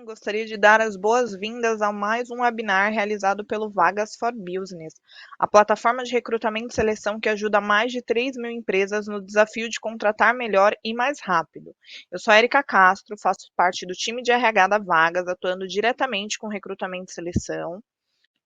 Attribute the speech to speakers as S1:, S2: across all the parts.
S1: Gostaria de dar as boas-vindas a mais um webinar realizado pelo Vagas for Business, a plataforma de recrutamento e seleção que ajuda mais de 3.000 empresas no desafio de contratar melhor e mais rápido. Eu sou a Erika Castro, faço parte do time de RH da Vagas, atuando diretamente com recrutamento e seleção.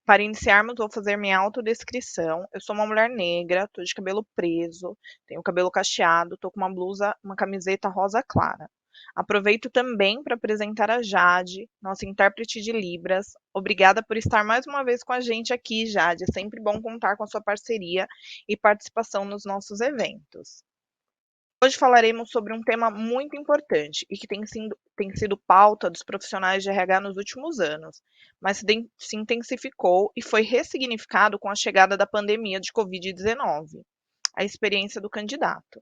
S1: Para iniciarmos, vou fazer minha autodescrição. Eu sou uma mulher negra, estou de cabelo preso, tenho cabelo cacheado, estou com uma blusa, uma camiseta rosa clara. Aproveito também para apresentar a Jade, nossa intérprete de Libras. Obrigada por estar mais uma vez com a gente aqui, Jade. É sempre bom contar com a sua parceria e participação nos nossos eventos. Hoje falaremos sobre um tema muito importante e que tem sido pauta dos profissionais de RH nos últimos anos, mas se intensificou e foi ressignificado com a chegada da pandemia de Covid-19, a experiência do candidato.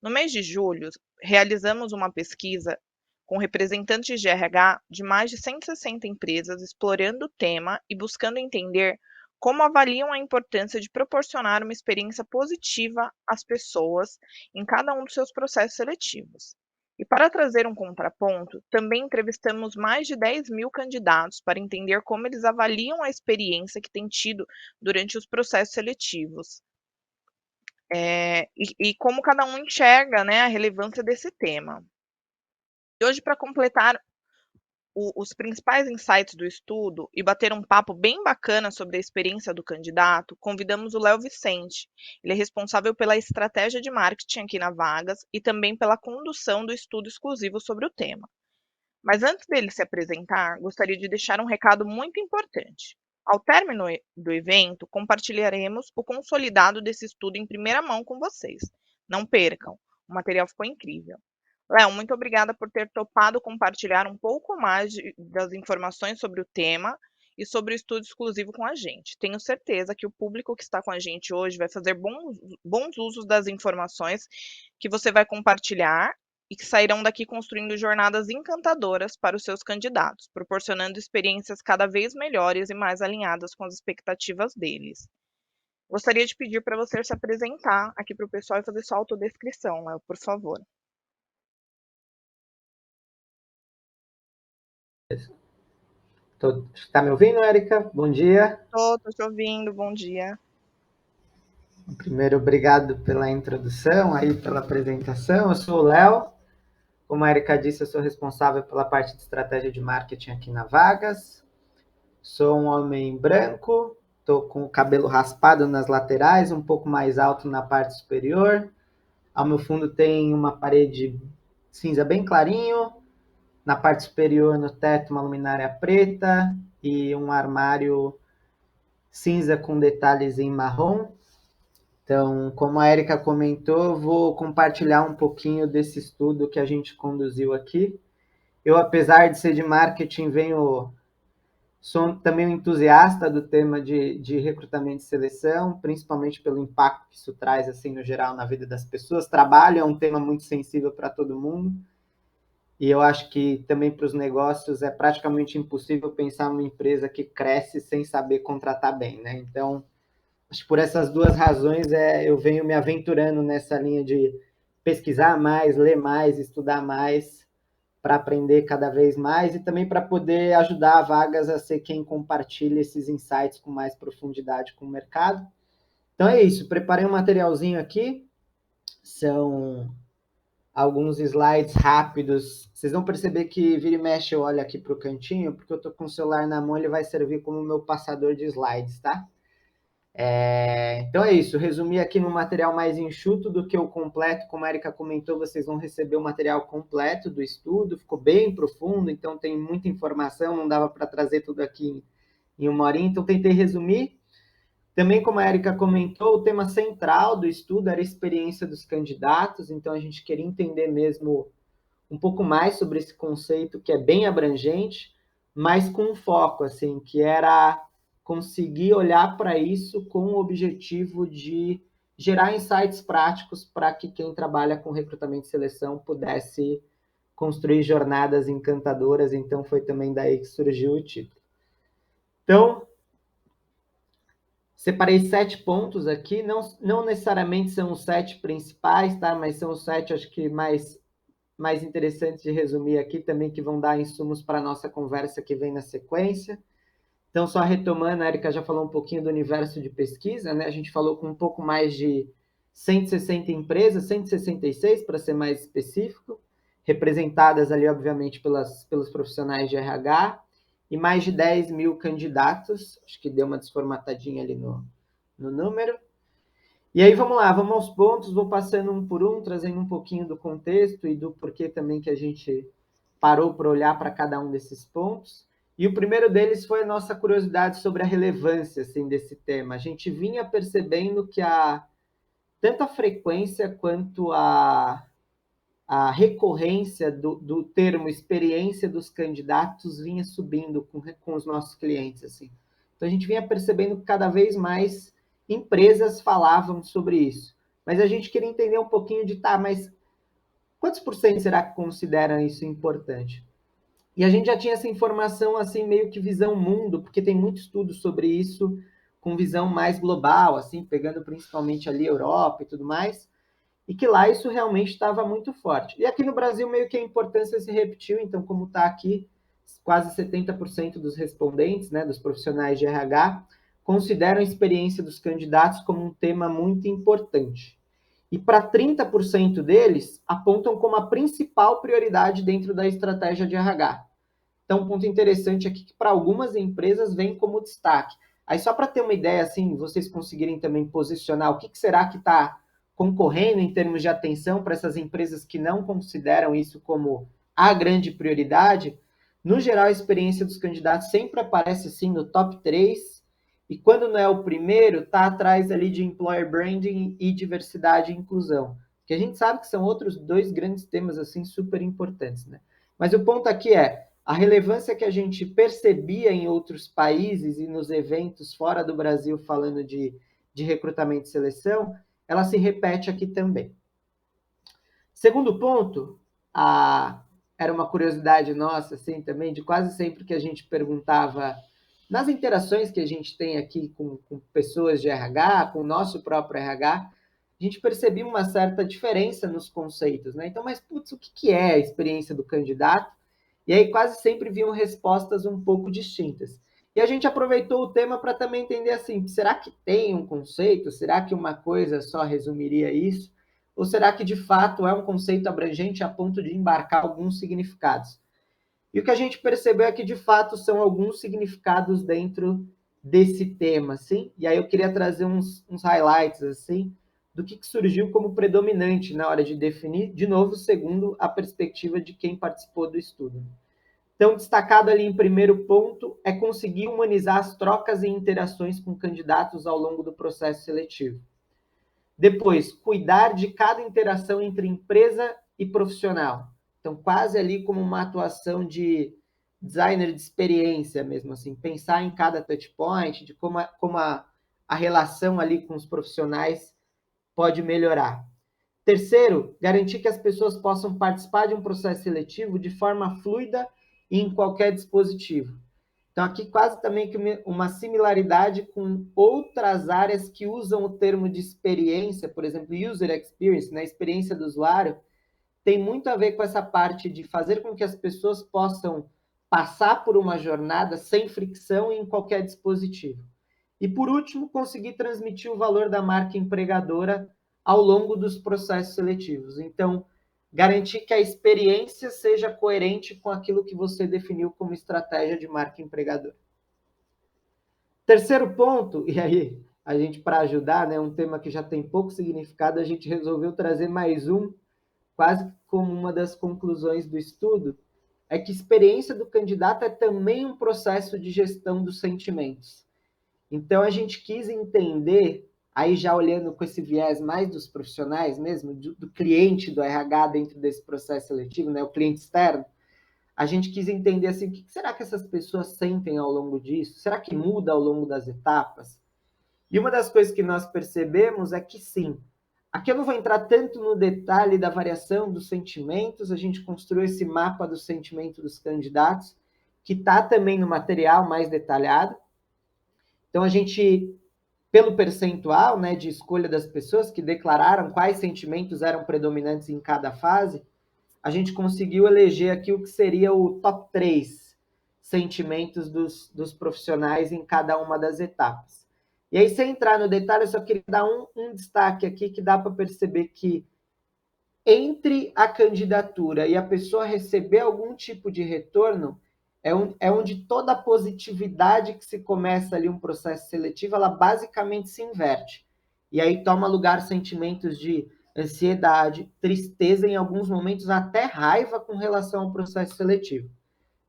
S1: No mês de julho, realizamos uma pesquisa com representantes de RH de mais de 160 empresas, explorando o tema e buscando entender como avaliam a importância de proporcionar uma experiência positiva às pessoas em cada um dos seus processos seletivos. E para trazer um contraponto, também entrevistamos mais de 10.000 candidatos para entender como eles avaliam a experiência que têm tido durante os processos seletivos, e como cada um enxerga, né, a relevância desse tema. E hoje, para completar os principais insights do estudo e bater um papo bem bacana sobre a experiência do candidato, convidamos o Léo Vicente. Ele é responsável pela estratégia de marketing aqui na Vagas e também pela condução do estudo exclusivo sobre o tema. Mas antes dele se apresentar, gostaria de deixar um recado muito importante. Ao término do evento, compartilharemos o consolidado desse estudo em primeira mão com vocês. Não percam, o material ficou incrível. Léo, muito obrigada por ter topado compartilhar um pouco mais das informações sobre o tema e sobre o estudo exclusivo com a gente. Tenho certeza que o público que está com a gente hoje vai fazer bons usos das informações que você vai compartilhar e que sairão daqui construindo jornadas encantadoras para os seus candidatos, proporcionando experiências cada vez melhores e mais alinhadas com as expectativas deles. Gostaria de pedir para você se apresentar aqui para o pessoal e fazer sua autodescrição, Léo, por favor.
S2: Está me ouvindo, Érica? Bom dia.
S1: Estou te ouvindo, bom dia.
S2: Primeiro, obrigado pela introdução, aí pela apresentação. Eu sou o Léo. Como a Érica disse, eu sou responsável pela parte de estratégia de marketing aqui na Vagas. Sou um homem branco, estou com o cabelo raspado nas laterais, um pouco mais alto na parte superior. Ao meu fundo tem uma parede cinza bem clarinho. Na parte superior, no teto, uma luminária preta e um armário cinza com detalhes em marrom. Então, como a Érica comentou, vou compartilhar um pouquinho desse estudo que a gente conduziu aqui. Eu, apesar de ser de marketing, sou também um entusiasta do tema de recrutamento e seleção, principalmente pelo impacto que isso traz, assim, no geral, na vida das pessoas. Trabalho é um tema muito sensível para todo mundo, e eu acho que também para os negócios é praticamente impossível pensar numa empresa que cresce sem saber contratar bem, né? Então, acho que por essas duas razões eu venho me aventurando nessa linha de pesquisar mais, ler mais, estudar mais, para aprender cada vez mais e também para poder ajudar a Vagas a ser quem compartilha esses insights com mais profundidade com o mercado. Então é isso, preparei um materialzinho aqui, são alguns slides rápidos. Vocês vão perceber que vira e mexe eu olho aqui para o cantinho, porque eu estou com o celular na mão, ele vai servir como meu passador de slides, tá? Então é isso, resumi aqui no material mais enxuto do que o completo, como a Erika comentou, vocês vão receber o material completo do estudo, ficou bem profundo, então tem muita informação, não dava para trazer tudo aqui em uma horinha, então tentei resumir. Também, como a Erika comentou, o tema central do estudo era a experiência dos candidatos, então a gente queria entender mesmo um pouco mais sobre esse conceito que é bem abrangente, mas com um foco, assim, que era conseguir olhar para isso com o objetivo de gerar insights práticos para que quem trabalha com recrutamento e seleção pudesse construir jornadas encantadoras, então foi também daí que surgiu o título. Então, separei 7 pontos aqui, não necessariamente são os 7 principais, tá? Mas são os 7, acho que mais mais interessantes de resumir aqui também, que vão dar insumos para a nossa conversa que vem na sequência. Então, só retomando, a Erika já falou um pouquinho do universo de pesquisa, né? A gente falou com um pouco mais de 160 empresas, 166 para ser mais específico, representadas ali, obviamente, pelos profissionais de RH, e mais de 10 mil candidatos, acho que deu uma desformatadinha ali no número. E aí, vamos lá, vamos aos pontos, vou passando um por um, trazendo um pouquinho do contexto e do porquê também que a gente parou para olhar para cada um desses pontos. E o primeiro deles foi a nossa curiosidade sobre a relevância assim, desse tema. A gente vinha percebendo que tanto a frequência quanto a recorrência do termo experiência dos candidatos vinha subindo com os nossos clientes. Assim. Então, a gente vinha percebendo que cada vez mais empresas falavam sobre isso. Mas a gente queria entender um pouquinho de, mas quantos por cento será que consideram isso importante? E a gente já tinha essa informação assim meio que visão mundo, porque tem muito estudo sobre isso com visão mais global, assim, pegando principalmente ali Europa e tudo mais, e que lá isso realmente estava muito forte. E aqui no Brasil meio que a importância se repetiu, então como está aqui, quase 70% dos respondentes, né, dos profissionais de RH, consideram a experiência dos candidatos como um tema muito importante. E para 30% deles, apontam como a principal prioridade dentro da estratégia de RH. Então, um ponto interessante aqui que para algumas empresas vem como destaque. Aí, só para ter uma ideia, assim, vocês conseguirem também posicionar o que será que está concorrendo em termos de atenção para essas empresas que não consideram isso como a grande prioridade, no geral, a experiência dos candidatos sempre aparece assim no top 3, e quando não é o primeiro, está atrás ali de employer branding e diversidade e inclusão, que a gente sabe que são outros dois grandes temas assim super importantes, né? Mas o ponto aqui é a relevância que a gente percebia em outros países e nos eventos fora do Brasil falando de recrutamento e seleção, ela se repete aqui também. Segundo ponto, era uma curiosidade nossa, assim, também, de quase sempre que a gente perguntava, nas interações que a gente tem aqui com pessoas de RH, com o nosso próprio RH, a gente percebia uma certa diferença nos conceitos, né? Então, mas, putz, o que é a experiência do candidato? E aí quase sempre vinham respostas um pouco distintas. E a gente aproveitou o tema para também entender assim, será que tem um conceito? Será que uma coisa só resumiria isso? Ou será que de fato é um conceito abrangente a ponto de embarcar alguns significados? E o que a gente percebeu é que de fato são alguns significados dentro desse tema, assim. E aí eu queria trazer uns highlights assim do que surgiu como predominante na hora de definir, de novo, segundo a perspectiva de quem participou do estudo. Então, destacado ali em primeiro ponto é conseguir humanizar as trocas e interações com candidatos ao longo do processo seletivo. Depois, cuidar de cada interação entre empresa e profissional. Então, quase ali como uma atuação de designer de experiência mesmo, assim, pensar em cada touch point, de como a relação ali com os profissionais pode melhorar. Terceiro, garantir que as pessoas possam participar de um processo seletivo de forma fluida e em qualquer dispositivo. Então, aqui quase também que uma similaridade com outras áreas que usam o termo de experiência, por exemplo, user experience, né, experiência do usuário, tem muito a ver com essa parte de fazer com que as pessoas possam passar por uma jornada sem fricção em qualquer dispositivo. E, por último, conseguir transmitir o valor da marca empregadora ao longo dos processos seletivos. Então, garantir que a experiência seja coerente com aquilo que você definiu como estratégia de marca empregadora. Terceiro ponto, e aí a gente, para ajudar, né, um tema que já tem pouco significado, a gente resolveu trazer mais um, quase como uma das conclusões do estudo, é que a experiência do candidato é também um processo de gestão dos sentimentos. Então, a gente quis entender, aí já olhando com esse viés mais dos profissionais mesmo, do cliente do RH dentro desse processo seletivo, né, o cliente externo, a gente quis entender assim, o que será que essas pessoas sentem ao longo disso? Será que muda ao longo das etapas? E uma das coisas que nós percebemos é que sim. Aqui eu não vou entrar tanto no detalhe da variação dos sentimentos, a gente construiu esse mapa do sentimento dos candidatos, que está também no material mais detalhado. Então, a gente, pelo percentual, né, de escolha das pessoas que declararam quais sentimentos eram predominantes em cada fase, a gente conseguiu eleger aqui o que seria o top 3 sentimentos dos profissionais em cada uma das etapas. E aí, sem entrar no detalhe, eu só queria dar um destaque aqui que dá para perceber que entre a candidatura e a pessoa receber algum tipo de retorno, é onde toda a positividade que se começa ali um processo seletivo, ela basicamente se inverte. E aí toma lugar sentimentos de ansiedade, tristeza, em alguns momentos até raiva com relação ao processo seletivo.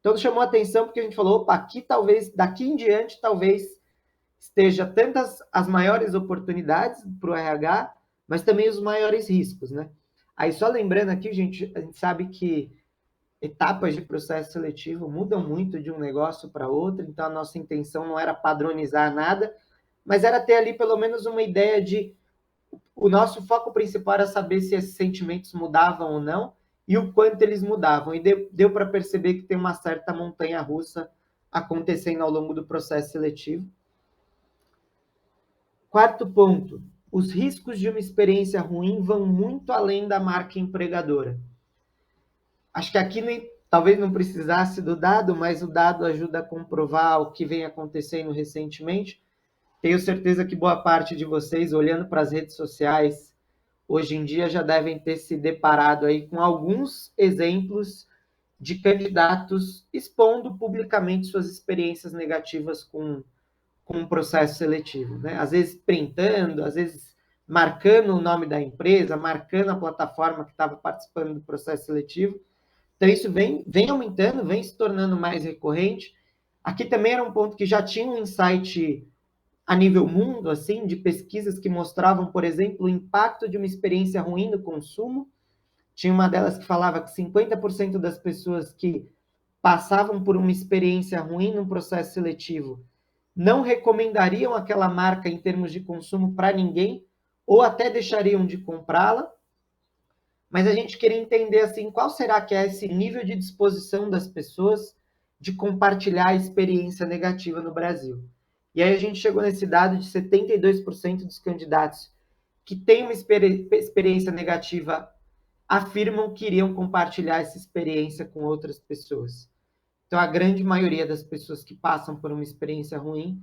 S2: Então chamou a atenção porque a gente falou, opa, aqui talvez, daqui em diante, talvez esteja tantas as maiores oportunidades para o RH, mas também os maiores riscos, né? Aí só lembrando aqui, gente, a gente sabe que etapas de processo seletivo mudam muito de um negócio para outro, então a nossa intenção não era padronizar nada, mas era ter ali pelo menos uma ideia de o nosso foco principal era saber se esses sentimentos mudavam ou não e o quanto eles mudavam. E deu para perceber que tem uma certa montanha-russa acontecendo ao longo do processo seletivo. Quarto ponto, os riscos de uma experiência ruim vão muito além da marca empregadora. Acho que aqui talvez não precisasse do dado, mas o dado ajuda a comprovar o que vem acontecendo recentemente. Tenho certeza que boa parte de vocês, olhando para as redes sociais, hoje em dia já devem ter se deparado aí com alguns exemplos de candidatos expondo publicamente suas experiências negativas com um processo seletivo, né? Às vezes printando, às vezes marcando o nome da empresa, marcando a plataforma que estava participando do processo seletivo. Então, isso vem aumentando, vem se tornando mais recorrente. Aqui também era um ponto que já tinha um insight a nível mundo, assim, de pesquisas que mostravam, por exemplo, o impacto de uma experiência ruim no consumo. Tinha uma delas que falava que 50% das pessoas que passavam por uma experiência ruim no processo seletivo não recomendariam aquela marca em termos de consumo para ninguém, ou até deixariam de comprá-la. Mas a gente queria entender assim, qual será que é esse nível de disposição das pessoas de compartilhar a experiência negativa no Brasil. E aí a gente chegou nesse dado de 72% dos candidatos que têm uma experiência negativa afirmam que iriam compartilhar essa experiência com outras pessoas. Então, a grande maioria das pessoas que passam por uma experiência ruim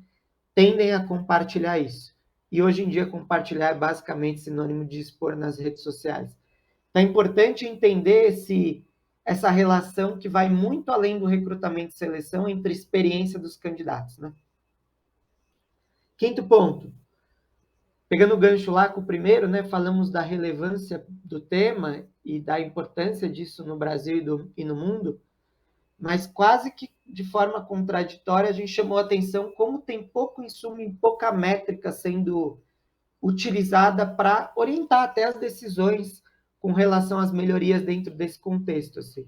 S2: tendem a compartilhar isso. E hoje em dia, compartilhar é basicamente sinônimo de expor nas redes sociais. Então, é importante entender essa relação que vai muito além do recrutamento e seleção entre a experiência dos candidatos, né? Quinto ponto. Pegando o gancho lá com o primeiro, né, falamos da relevância do tema e da importância disso no Brasil e no mundo, mas quase que de forma contraditória a gente chamou a atenção como tem pouco insumo e pouca métrica sendo utilizada para orientar até as decisões com relação às melhorias dentro desse contexto, assim.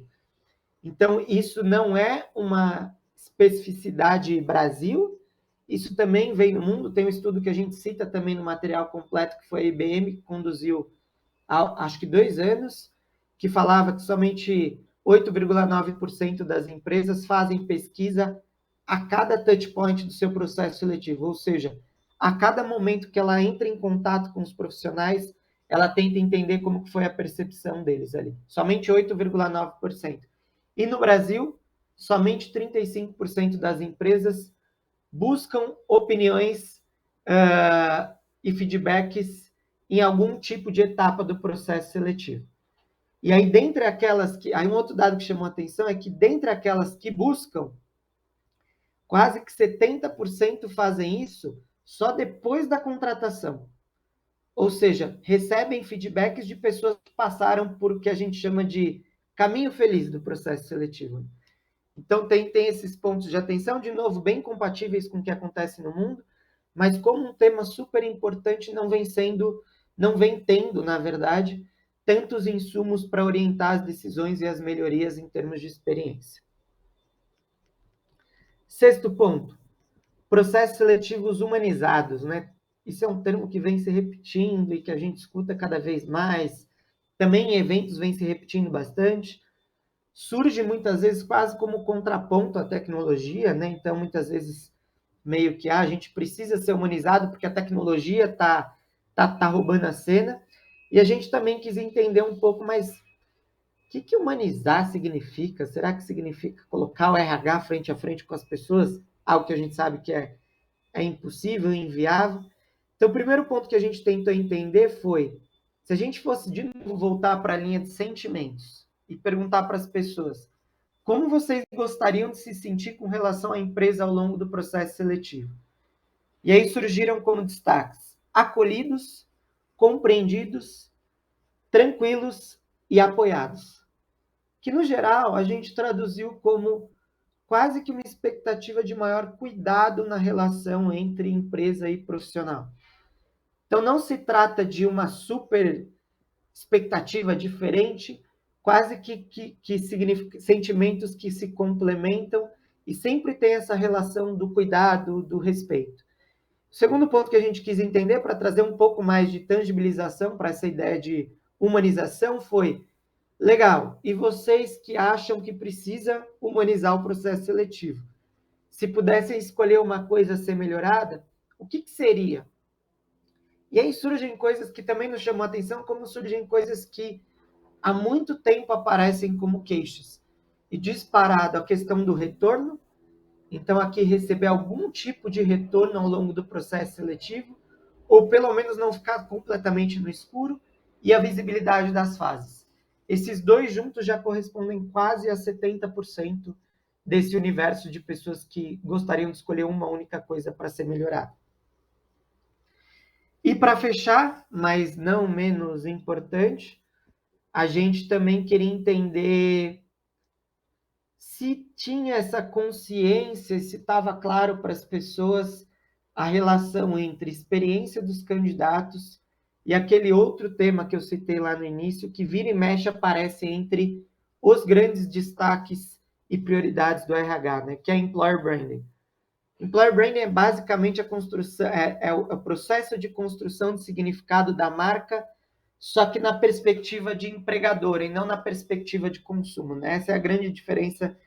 S2: Então, isso não é uma especificidade Brasil, isso também vem no mundo, tem um estudo que a gente cita também no material completo, que foi a IBM, que conduziu há, acho que 2 anos, que falava que somente 8,9% das empresas fazem pesquisa a cada touch point do seu processo seletivo, ou seja, a cada momento que ela entra em contato com os profissionais, ela tenta entender como foi a percepção deles ali. Somente 8,9%. E no Brasil, somente 35% das empresas buscam opiniões e feedbacks em algum tipo de etapa do processo seletivo. E aí, dentre aquelas que... Aí, um outro dado que chamou a atenção é que, dentre aquelas que buscam, quase que 70% fazem isso só depois da contratação. Ou seja, recebem feedbacks de pessoas que passaram por o que a gente chama de caminho feliz do processo seletivo. Então, tem esses pontos de atenção, de novo, bem compatíveis com o que acontece no mundo, mas como um tema super importante, não vem tendo, na verdade, tantos insumos para orientar as decisões e as melhorias em termos de experiência. Sexto ponto, processos seletivos humanizados, né? Isso é um termo que vem se repetindo e que a gente escuta cada vez mais. Também em eventos vem se repetindo bastante. Surge muitas vezes quase como contraponto à tecnologia, né? Então, muitas vezes, meio que a gente precisa ser humanizado porque a tecnologia tá roubando a cena. E a gente também quis entender um pouco mais que humanizar significa? Será que significa colocar o RH frente a frente com as pessoas? Algo que a gente sabe que é impossível, inviável. Então, o primeiro ponto que a gente tentou entender foi, se a gente fosse de novo voltar para a linha de sentimentos e perguntar para as pessoas, como vocês gostariam de se sentir com relação à empresa ao longo do processo seletivo? E aí surgiram como destaques, acolhidos, compreendidos, tranquilos e apoiados. Que, no geral, a gente traduziu como quase que uma expectativa de maior cuidado na relação entre empresa e profissional. Então, não se trata de uma super expectativa diferente, quase que significa sentimentos que se complementam e sempre tem essa relação do cuidado, do respeito. O segundo ponto que a gente quis entender, para trazer um pouco mais de tangibilização para essa ideia de humanização, foi: legal, e vocês que acham que precisa humanizar o processo seletivo? Se pudessem escolher uma coisa a ser melhorada, o que seria? E aí surgem coisas que também nos chamam a atenção, como surgem coisas que há muito tempo aparecem como queixas. E disparado a questão do retorno, então aqui receber algum tipo de retorno ao longo do processo seletivo, ou pelo menos não ficar completamente no escuro, e a visibilidade das fases. Esses dois juntos já correspondem quase a 70% desse universo de pessoas que gostariam de escolher uma única coisa para ser melhorada. E para fechar, mas não menos importante, a gente também queria entender se tinha essa consciência, se estava claro para as pessoas a relação entre experiência dos candidatos e aquele outro tema que eu citei lá no início, que vira e mexe aparece entre os grandes destaques e prioridades do RH, né, que é Employer Branding. Employer Branding é basicamente a construção, é o processo de construção de significado da marca, só que na perspectiva de empregador e não na perspectiva de consumo, né? Essa é a grande diferença,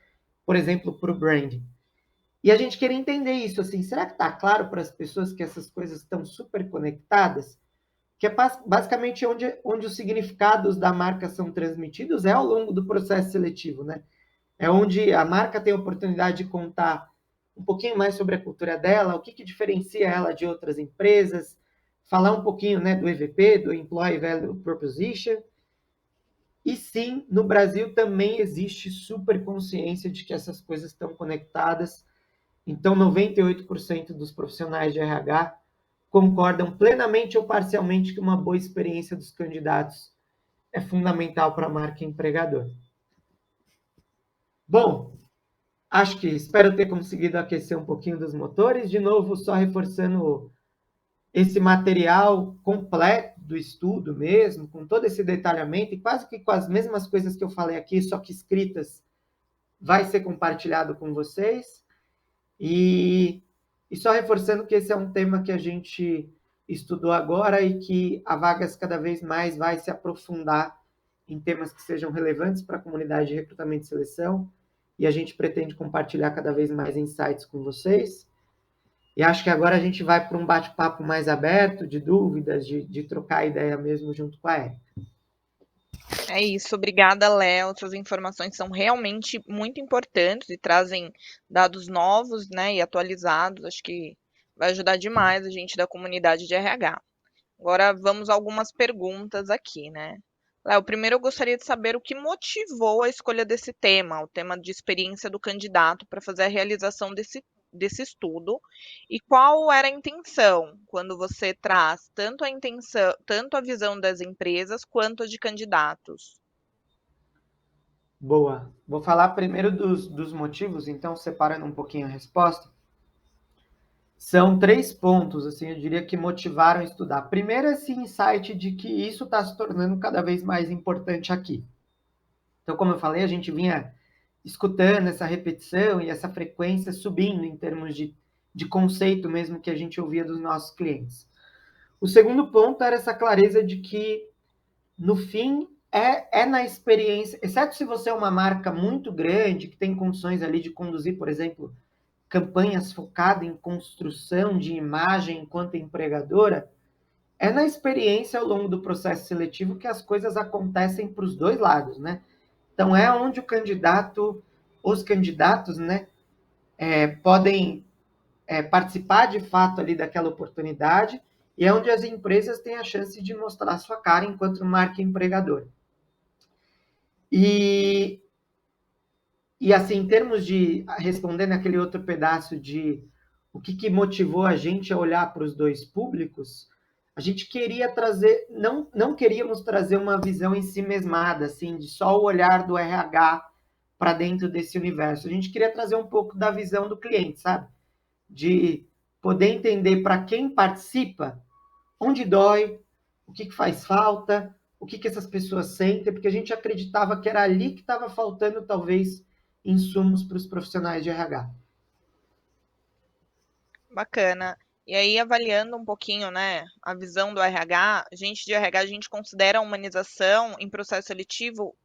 S2: por exemplo, para o branding. E a gente queria entender isso, assim, será que está claro para as pessoas que essas coisas estão super conectadas? Que é basicamente onde os significados da marca são transmitidos é ao longo do processo seletivo, né? É onde a marca tem a oportunidade de contar um pouquinho mais sobre a cultura dela, o que diferencia ela de outras empresas, falar um pouquinho, né, do EVP, do Employee Value Proposition. E sim, no Brasil também existe super consciência de que essas coisas estão conectadas. Então, 98% dos profissionais de RH concordam plenamente ou parcialmente que uma boa experiência dos candidatos é fundamental para a marca empregador. Bom, acho que espero ter conseguido aquecer um pouquinho dos motores. De novo, só reforçando esse material completo do estudo mesmo, com todo esse detalhamento, e quase que com as mesmas coisas que eu falei aqui, só que escritas, vai ser compartilhado com vocês. E só reforçando que esse é um tema que a gente estudou agora e que a Vagas cada vez mais vai se aprofundar em temas que sejam relevantes para a comunidade de recrutamento e seleção, e a gente pretende compartilhar cada vez mais insights com vocês. E acho que agora a gente vai para um bate-papo mais aberto, de dúvidas, de trocar ideia mesmo junto com a Érica.
S1: É isso, obrigada, Léo. Suas informações são realmente muito importantes e trazem dados novos, né, e atualizados. Acho que vai ajudar demais a gente da comunidade de RH. Agora vamos a algumas perguntas aqui, né? Léo, primeiro eu gostaria de saber o que motivou a escolha desse tema, o tema de experiência do candidato para fazer a realização desse estudo, e qual era a intenção quando você traz tanto a intenção, tanto a visão das empresas quanto a de candidatos.
S2: Boa. Vou falar primeiro dos motivos, então, separando um pouquinho a resposta. São 3 pontos, assim, eu diria que motivaram a estudar. Primeiro, esse insight de que isso está se tornando cada vez mais importante aqui. Então, como eu falei, a gente vinha escutando essa repetição e essa frequência subindo em termos de conceito mesmo que a gente ouvia dos nossos clientes. O segundo ponto era essa clareza de que, no fim, é na experiência, exceto se você é uma marca muito grande, que tem condições ali de conduzir, por exemplo, campanhas focadas em construção de imagem enquanto empregadora, na experiência ao longo do processo seletivo que as coisas acontecem para os dois lados, né? Então, é onde os candidatos, né, podem participar de fato ali daquela oportunidade e é onde as empresas têm a chance de mostrar a sua cara enquanto marca empregadora. E assim, em termos de responder naquele outro pedaço de o que motivou a gente a olhar para os dois públicos, a gente queria trazer, não queríamos trazer uma visão em si mesmada, assim, de só o olhar do RH para dentro desse universo. A gente queria trazer um pouco da visão do cliente, sabe? De poder entender para quem participa, onde dói, o que faz falta, o que essas pessoas sentem, porque a gente acreditava que era ali que estava faltando, talvez, insumos para os profissionais de RH.
S1: Bacana. E aí, avaliando um pouquinho, né, a visão do RH, a gente de RH, a gente considera a humanização em processo seletivo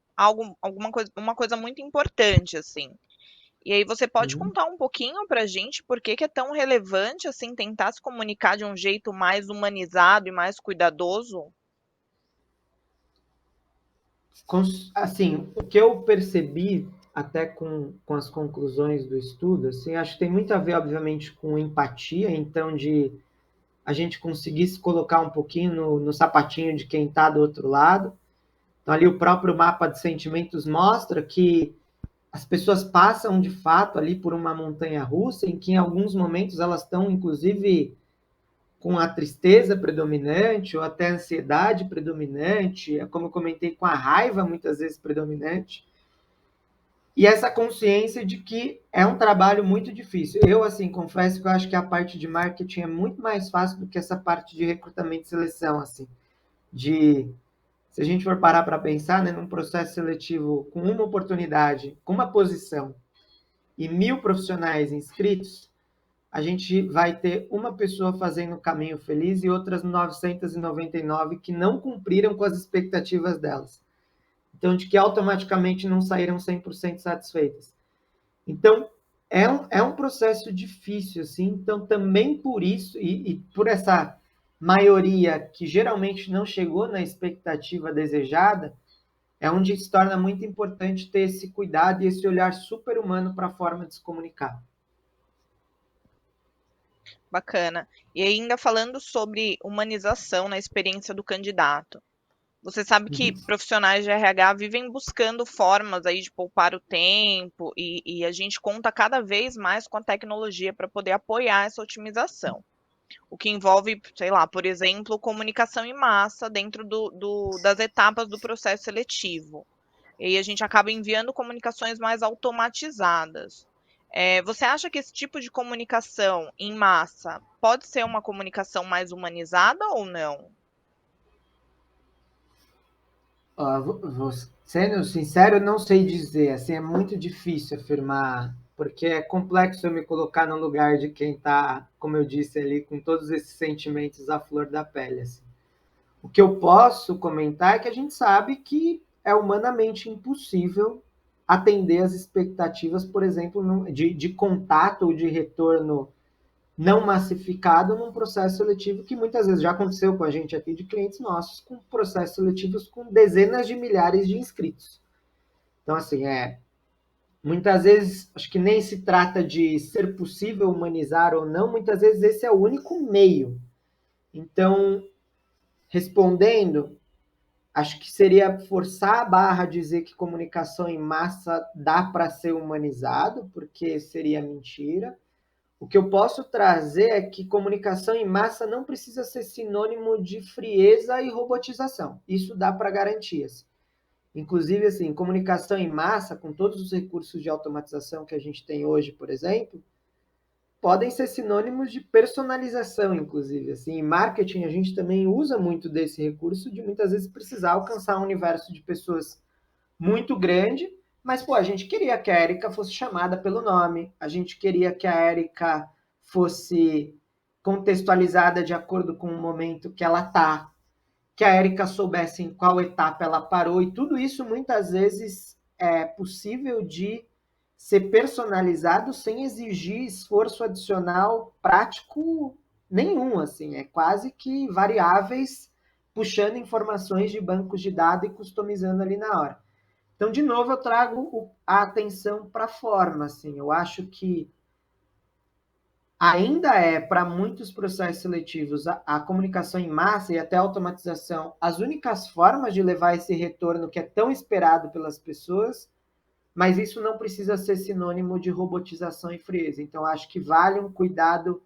S1: uma coisa muito importante, assim. E aí você pode
S2: Uhum.
S1: contar um pouquinho para a gente por que que é tão relevante, assim, tentar se comunicar de um jeito mais humanizado e mais cuidadoso?
S2: Assim, o que eu percebi até com as conclusões do estudo, assim, acho que tem muito a ver, obviamente, com empatia, então de a gente conseguir se colocar um pouquinho no sapatinho de quem está do outro lado. Então, ali o próprio mapa de sentimentos mostra que as pessoas passam, de fato, ali por uma montanha russa, em que em alguns momentos elas estão, inclusive, com a tristeza predominante, ou até a ansiedade predominante, como eu comentei, com a raiva muitas vezes predominante, e essa consciência de que é um trabalho muito difícil. Eu, assim, confesso que eu acho que a parte de marketing é muito mais fácil do que essa parte de recrutamento e seleção, assim, de se a gente for parar para pensar, né, num processo seletivo com uma oportunidade, com uma posição e 1.000 profissionais inscritos, a gente vai ter uma pessoa fazendo o caminho feliz e outras 999 que não cumpriram com as expectativas delas. Então, de que automaticamente não saíram 100% satisfeitas. Então, é um processo difícil, assim. Então, também por isso, e por essa maioria que geralmente não chegou na expectativa desejada, é onde se torna muito importante ter esse cuidado e esse olhar super humano para a forma de se comunicar.
S1: Bacana. E ainda falando sobre humanização na experiência do candidato. Você sabe que
S2: Uhum.
S1: profissionais de RH vivem buscando formas aí de poupar o tempo e a gente conta cada vez mais com a tecnologia para poder apoiar essa otimização. O que envolve, sei lá, por exemplo, comunicação em massa dentro das etapas do processo seletivo. E aí a gente acaba enviando comunicações mais automatizadas. Você acha que esse tipo de comunicação em massa pode ser uma comunicação mais humanizada ou não?
S2: Sendo sincero, eu não sei dizer, assim, é muito difícil afirmar, porque é complexo eu me colocar no lugar de quem está, como eu disse ali, com todos esses sentimentos à flor da pele. Assim. O que eu posso comentar é que a gente sabe que é humanamente impossível atender as expectativas, por exemplo, de contato ou de retorno não massificado num processo seletivo que muitas vezes já aconteceu com a gente aqui de clientes nossos, com processos seletivos com dezenas de milhares de inscritos. Então, assim, muitas vezes, acho que nem se trata de ser possível humanizar ou não, muitas vezes esse é o único meio. Então, respondendo, acho que seria forçar a barra dizer que comunicação em massa dá para ser humanizado, porque seria mentira. O que eu posso trazer é que comunicação em massa não precisa ser sinônimo de frieza e robotização. Isso dá para garantias. Inclusive, assim, comunicação em massa, com todos os recursos de automatização que a gente tem hoje, por exemplo, podem ser sinônimos de personalização, inclusive. Assim, em marketing, a gente também usa muito desse recurso de muitas vezes precisar alcançar um universo de pessoas muito grande, mas pô, a gente queria que a Érica fosse chamada pelo nome, a gente queria que a Érica fosse contextualizada de acordo com o momento que ela está, que a Érica soubesse em qual etapa ela parou, e tudo isso muitas vezes é possível de ser personalizado sem exigir esforço adicional prático nenhum, assim, é quase que variáveis puxando informações de bancos de dados e customizando ali na hora. Então, de novo, eu trago a atenção para a forma. Assim, eu acho que ainda é, para muitos processos seletivos, a comunicação em massa e até a automatização as únicas formas de levar esse retorno que é tão esperado pelas pessoas, mas isso não precisa ser sinônimo de robotização e frieza. Então, acho que vale um cuidado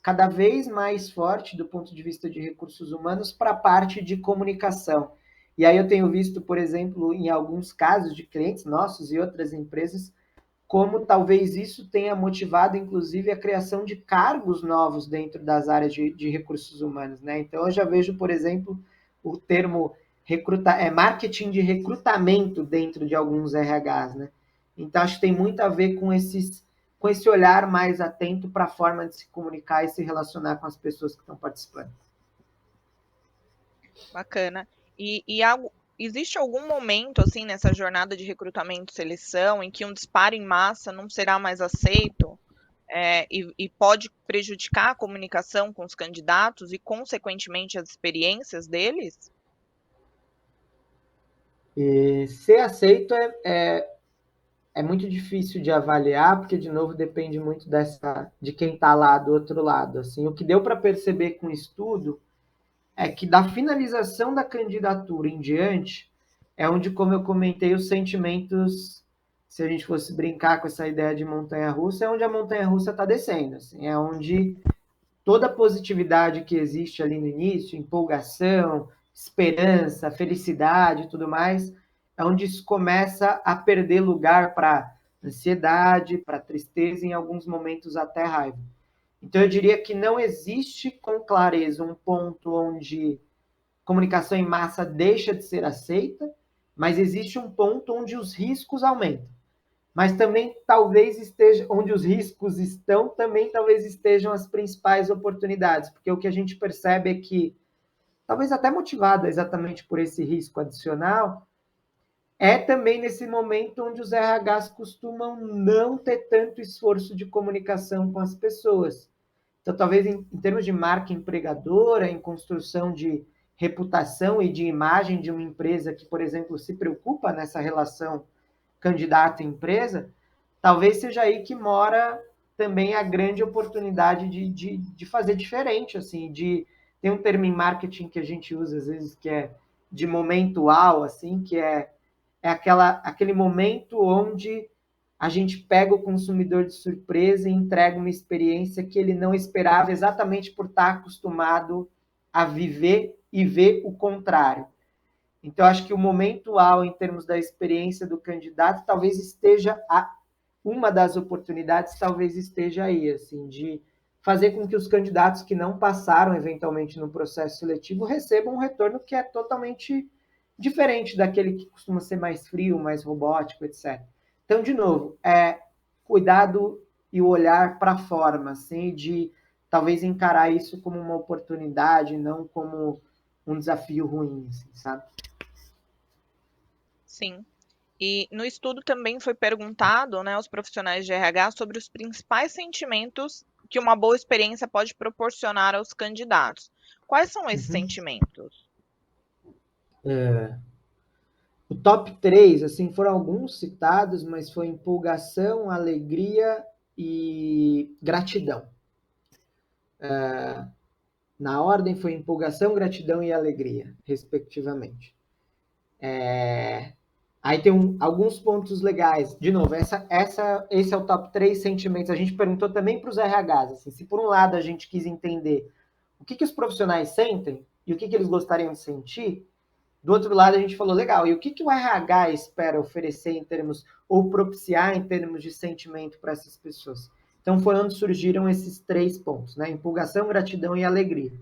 S2: cada vez mais forte do ponto de vista de recursos humanos para a parte de comunicação. E aí eu tenho visto, por exemplo, em alguns casos de clientes nossos e outras empresas, como talvez isso tenha motivado, inclusive, a criação de cargos novos dentro das áreas de recursos humanos. Né? Então, eu já vejo, por exemplo, o termo marketing de recrutamento dentro de alguns RHs. Né? Então, acho que tem muito a ver com esse olhar mais atento para a forma de se comunicar e se relacionar com as pessoas que estão participando.
S1: Bacana. Existe algum momento, assim, nessa jornada de recrutamento e seleção, em que um disparo em massa não será mais aceito, e pode prejudicar a comunicação com os candidatos e, consequentemente, as experiências deles?
S2: E ser aceito é muito difícil de avaliar, porque, de novo, depende muito de quem está lá do outro lado. Assim, o que deu para perceber com o estudo é que da finalização da candidatura em diante, é onde, como eu comentei, os sentimentos, se a gente fosse brincar com essa ideia de montanha-russa, é onde a montanha-russa está descendo. Assim, é onde toda a positividade que existe ali no início, empolgação, esperança, felicidade e tudo mais, é onde isso começa a perder lugar para ansiedade, para tristeza, em alguns momentos até raiva. Então, eu diria que não existe com clareza um ponto onde comunicação em massa deixa de ser aceita, mas existe um ponto onde os riscos aumentam. Mas também talvez esteja onde os riscos estão, também talvez estejam as principais oportunidades, porque o que a gente percebe é que, talvez até motivada exatamente por esse risco adicional, é também nesse momento onde os RHs costumam não ter tanto esforço de comunicação com as pessoas. Então, talvez em termos de marca empregadora, em construção de reputação e de imagem de uma empresa que, por exemplo, se preocupa nessa relação candidato-empresa, talvez seja aí que mora também a grande oportunidade de fazer diferente, assim, de tem um termo em marketing que a gente usa às vezes que é de momento wow, assim, que é aquele momento onde a gente pega o consumidor de surpresa e entrega uma experiência que ele não esperava, exatamente por estar acostumado a viver e ver o contrário. Então, acho que o momento ao, em termos da experiência do candidato, talvez esteja uma das oportunidades, talvez esteja aí, assim, de fazer com que os candidatos que não passaram eventualmente no processo seletivo recebam um retorno que é totalmente diferente daquele que costuma ser mais frio, mais robótico, etc. Então, de novo, cuidado e o olhar para a forma, assim, de talvez encarar isso como uma oportunidade, não como um desafio ruim, assim, sabe?
S1: Sim. E no estudo também foi perguntado, né, aos profissionais de RH sobre os principais sentimentos que uma boa experiência pode proporcionar aos candidatos. Quais são esses
S2: Uhum.
S1: sentimentos?
S2: O top 3, assim, foram alguns citados, mas foi empolgação, alegria e gratidão. Na ordem foi empolgação, gratidão e alegria, respectivamente. Aí tem alguns pontos legais. De novo, esse é o top 3 sentimentos. A gente perguntou também para os RHs. Assim, se por um lado a gente quis entender o que os profissionais sentem e o que eles gostariam de sentir, do outro lado a gente falou, legal, e o que o RH espera oferecer em termos, ou propiciar em termos de sentimento para essas pessoas? Então foi onde surgiram esses 3 pontos, né? Empolgação, gratidão e alegria.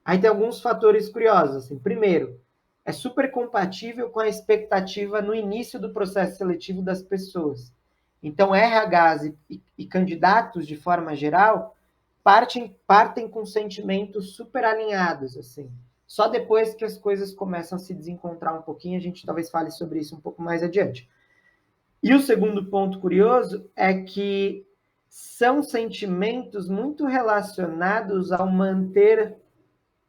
S2: Aí tem alguns fatores curiosos. Assim. Primeiro, é super compatível com a expectativa no início do processo seletivo das pessoas. Então, RHs e candidatos, de forma geral, partem com sentimentos super alinhados. Assim. Só depois que as coisas começam a se desencontrar um pouquinho, a gente talvez fale sobre isso um pouco mais adiante. E o segundo ponto curioso é que são sentimentos muito relacionados ao manter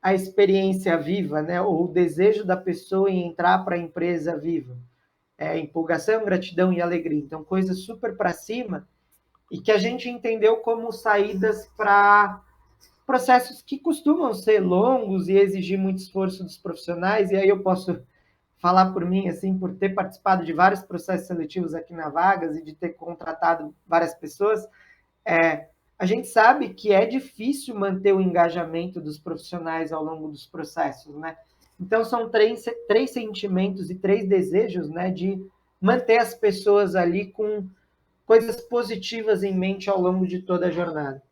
S2: a experiência viva, né? Ou o desejo da pessoa em entrar para a empresa viva. empolgação, gratidão e alegria. Então, coisas super para cima e que a gente entendeu como saídas para processos que costumam ser longos e exigir muito esforço dos profissionais. E aí eu posso falar por mim, assim, por ter participado de vários processos seletivos aqui na Vagas e de ter contratado várias pessoas, a gente sabe que é difícil manter o engajamento dos profissionais ao longo dos processos, né? Então, são três sentimentos e três desejos, né, de manter as pessoas ali com coisas positivas em mente ao longo de toda a jornada.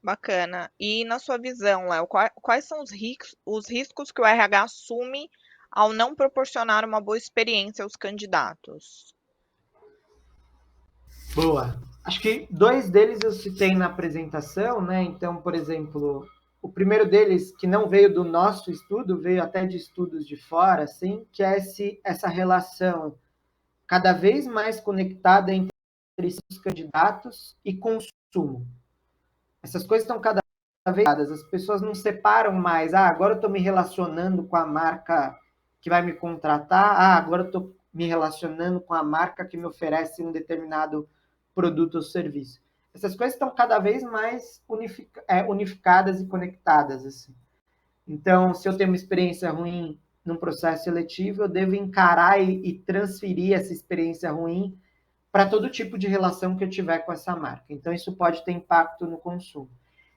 S1: Bacana. E na sua visão, Léo, quais são os riscos que o RH assume ao não proporcionar uma boa experiência aos candidatos?
S2: Boa. Acho que dois deles eu citei na apresentação, né? Então, por exemplo, o primeiro deles, que não veio do nosso estudo, veio até de estudos de fora, assim, que é essa relação cada vez mais conectada entre os candidatos e consumo. Essas coisas estão cada vez mais, as pessoas não separam mais, agora eu estou me relacionando com a marca que vai me contratar, agora eu estou me relacionando com a marca que me oferece um determinado produto ou serviço. Essas coisas estão cada vez mais unificadas e conectadas. Assim. Então, se eu tenho uma experiência ruim num processo seletivo, eu devo encarar e transferir essa experiência ruim para todo tipo de relação que eu tiver com essa marca. Então, isso pode ter impacto no consumo.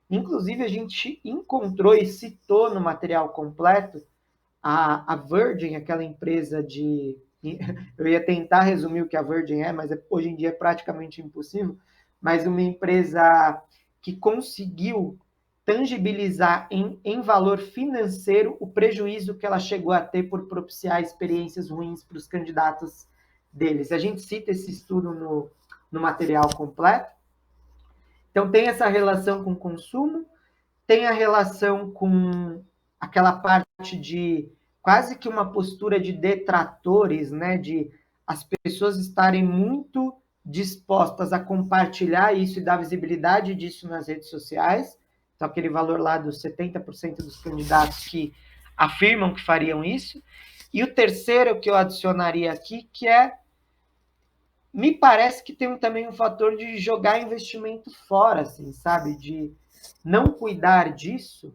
S2: Inclusive, a gente encontrou e citou no material completo a Virgin, aquela empresa de... Eu ia tentar resumir o que a Virgin é, mas hoje em dia é praticamente impossível, mas uma empresa que conseguiu tangibilizar em valor financeiro o prejuízo que ela chegou a ter por propiciar experiências ruins para os candidatos deles. A gente cita esse estudo no material completo. Então, tem essa relação com o consumo, tem a relação com aquela parte de quase que uma postura de detratores, né? De as pessoas estarem muito dispostas a compartilhar isso e dar visibilidade disso nas redes sociais. Então, aquele valor lá dos 70% dos candidatos que afirmam que fariam isso. E o terceiro que eu adicionaria aqui, que me parece que tem também um fator de jogar investimento fora, assim, sabe? De não cuidar disso.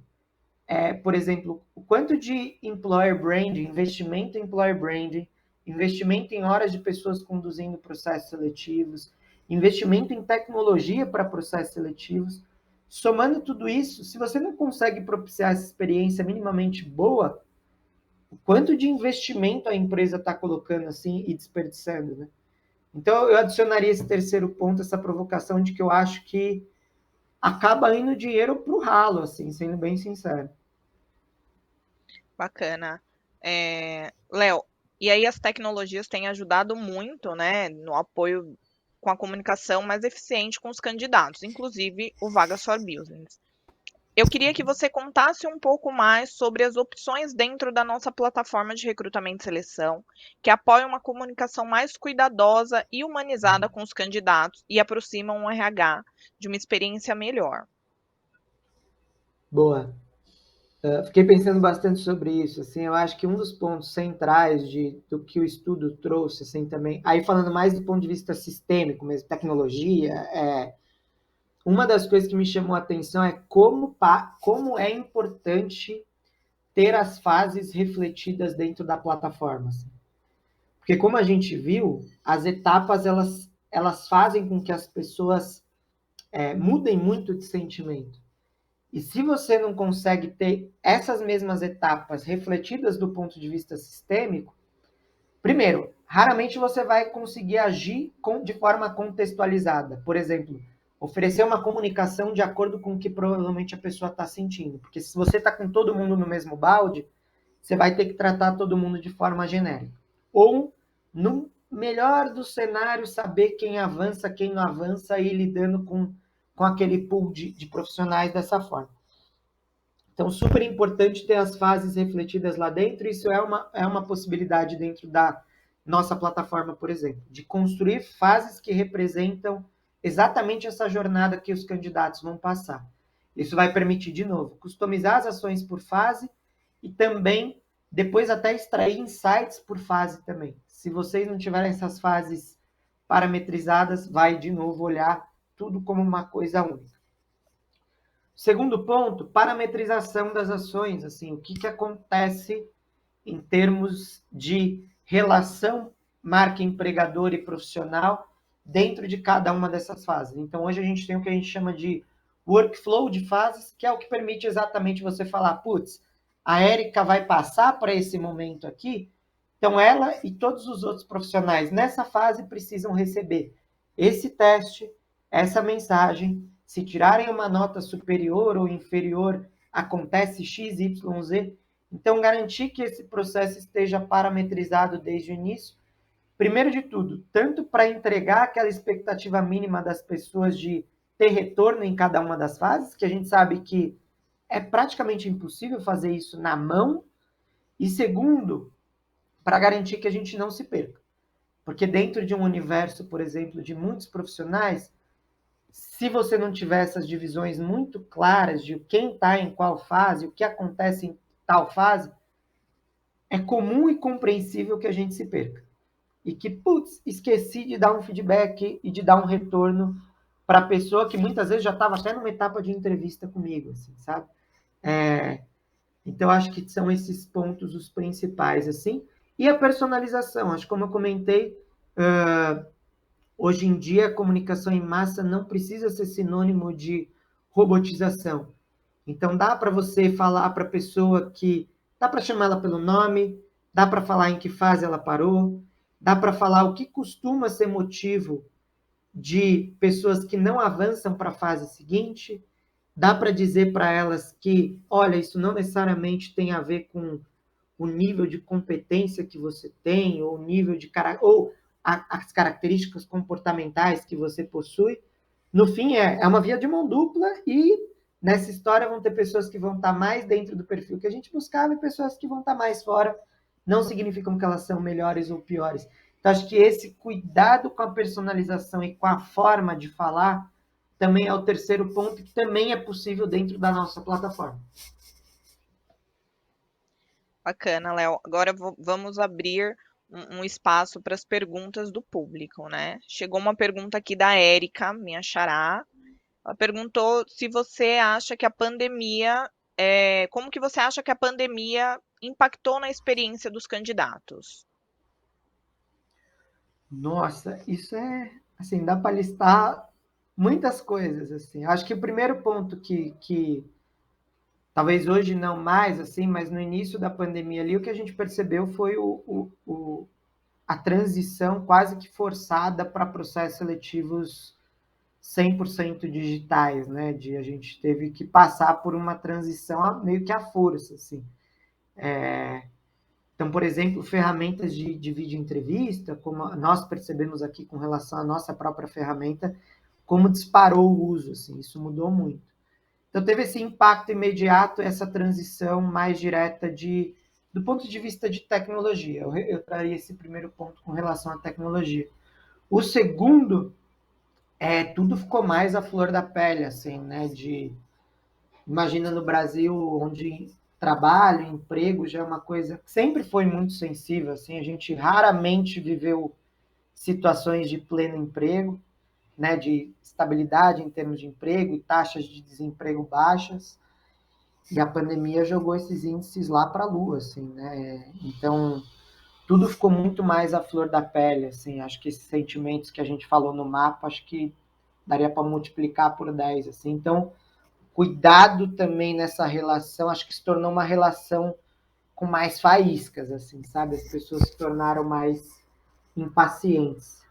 S2: Por exemplo, o quanto de employer branding, investimento em employer branding, investimento em horas de pessoas conduzindo processos seletivos, investimento em tecnologia para processos seletivos. Somando tudo isso, se você não consegue propiciar essa experiência minimamente boa, o quanto de investimento a empresa está colocando assim e desperdiçando, né? Então, eu adicionaria esse terceiro ponto, essa provocação de que eu acho que acaba indo dinheiro para o ralo, assim, sendo bem sincero.
S1: Bacana. Léo, e aí as tecnologias têm ajudado muito, né, no apoio com a comunicação mais eficiente com os candidatos, inclusive o Vagas for Business. Eu queria que você contasse um pouco mais sobre as opções dentro da nossa plataforma de recrutamento e seleção, que apoiam uma comunicação mais cuidadosa e humanizada com os candidatos e aproximam o RH de uma experiência melhor.
S2: Boa. Fiquei pensando bastante sobre isso. Assim, eu acho que um dos pontos centrais do que o estudo trouxe, assim, também, aí falando mais do ponto de vista sistêmico, mesmo tecnologia, uma das coisas que me chamou a atenção é como é importante ter as fases refletidas dentro da plataforma. Assim. Porque como a gente viu, as etapas elas fazem com que as pessoas mudem muito de sentimento. E se você não consegue ter essas mesmas etapas refletidas do ponto de vista sistêmico, primeiro, raramente você vai conseguir agir de forma contextualizada. Por exemplo, oferecer uma comunicação de acordo com o que provavelmente a pessoa está sentindo. Porque se você está com todo mundo no mesmo balde, você vai ter que tratar todo mundo de forma genérica. Ou, no melhor dos cenários, saber quem avança, quem não avança e ir lidando com aquele pool de profissionais dessa forma. Então, super importante ter as fases refletidas lá dentro. Isso é uma possibilidade dentro da nossa plataforma, por exemplo, de construir fases que representam exatamente essa jornada que os candidatos vão passar. Isso vai permitir, de novo, customizar as ações por fase e também depois até extrair insights por fase também. Se vocês não tiverem essas fases parametrizadas, vai de novo olhar tudo como uma coisa única. Segundo ponto, parametrização das ações, assim, o que acontece em termos de relação marca empregador e profissional dentro de cada uma dessas fases. Então, hoje a gente tem o que a gente chama de workflow de fases, que é o que permite exatamente você falar, putz, a Érica vai passar para esse momento aqui, então ela e todos os outros profissionais nessa fase precisam receber esse teste, essa mensagem. Se tirarem uma nota superior ou inferior, acontece X, Y, Z. Então, garantir que esse processo esteja parametrizado desde o início, primeiro de tudo, tanto para entregar aquela expectativa mínima das pessoas de ter retorno em cada uma das fases, que a gente sabe que é praticamente impossível fazer isso na mão, e segundo, para garantir que a gente não se perca. Porque dentro de um universo, por exemplo, de muitos profissionais, se você não tiver essas divisões muito claras de quem está em qual fase, o que acontece em tal fase, é comum e compreensível que a gente se perca. E que, putz, esqueci de dar um feedback e de dar um retorno para a pessoa que muitas vezes já estava até numa etapa de entrevista comigo, assim, sabe? Então, acho que são esses pontos os principais, assim. E a personalização, acho que como eu comentei, hoje em dia a comunicação em massa não precisa ser sinônimo de robotização. Então, dá para você falar para a pessoa que... Dá para chamar ela pelo nome, dá para falar em que fase ela parou, dá para falar o que costuma ser motivo de pessoas que não avançam para a fase seguinte, dá para dizer para elas que, olha, isso não necessariamente tem a ver com o nível de competência que você tem, ou o nível de ou as características comportamentais que você possui. No fim, é uma via de mão dupla e nessa história vão ter pessoas que vão estar mais dentro do perfil que a gente buscava e pessoas que vão estar mais fora. Não significam que elas são melhores ou piores. Então, acho que esse cuidado com a personalização e com a forma de falar também é o terceiro ponto, que também é possível dentro da nossa plataforma.
S1: Bacana, Léo. Agora vamos abrir um espaço para as perguntas do público, né? Chegou uma pergunta aqui da Érica, minha xará. Ela perguntou se você acha que a pandemia, como que você acha que a pandemia impactou na experiência dos candidatos?
S2: Nossa, isso assim, dá para listar muitas coisas, assim. Acho que o primeiro ponto que talvez hoje não mais, assim, mas no início da pandemia ali, o que a gente percebeu foi a transição quase que forçada para processos seletivos 100% digitais, né? A gente teve que passar por uma transição meio que à força, assim. Então, por exemplo, ferramentas de vídeo entrevista, como nós percebemos aqui com relação à nossa própria ferramenta, como disparou o uso, assim, isso mudou muito. Então, teve esse impacto imediato, essa transição mais direta do ponto de vista de tecnologia. Eu traria esse primeiro ponto com relação à tecnologia. O segundo tudo ficou mais à flor da pele, assim, né? Imagina no Brasil, onde trabalho, emprego já é uma coisa que sempre foi muito sensível, assim, a gente raramente viveu situações de pleno emprego, né, de estabilidade em termos de emprego e taxas de desemprego baixas, e a pandemia jogou esses índices lá para a lua, assim, né? Então, tudo ficou muito mais à flor da pele, assim, acho que esses sentimentos que a gente falou no mapa, acho que daria para multiplicar por 10, assim. Então, cuidado também nessa relação, acho que se tornou uma relação com mais faíscas, assim, sabe? As pessoas se tornaram mais impacientes.